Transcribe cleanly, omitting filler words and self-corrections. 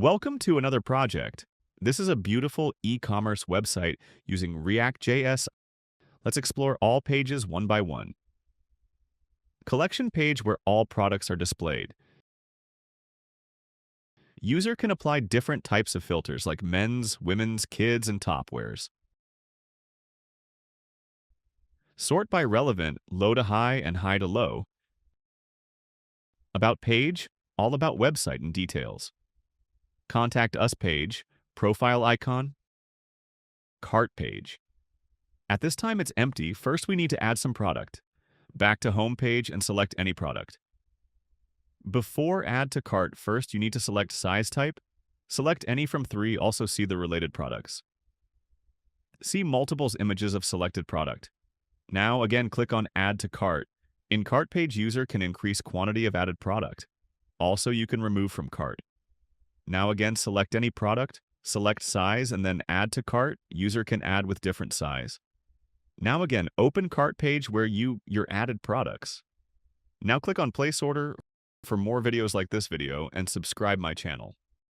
Welcome to another project. This is a beautiful e-commerce website using React.js. Let's explore all pages one by one. Collection page where all products are displayed. User can apply different types of filters like men's, women's, kids, and top wears. Sort by relevant, low to high and high to low. About page, all about website and details. Contact Us page, profile icon, cart page. At this time it's empty. First we need to add some product. Back to home page and select any product. Before add to cart, first you need to select size type. Select any from 3, also see the related products. See multiples images of selected product. Now again click on add to cart. In cart page user can increase quantity of added product. Also you can remove from cart. Now again select any product, select size and then add to cart. User can add with different size. Now again open cart page where your added products. Now click on place order for more videos like this video and subscribe my channel.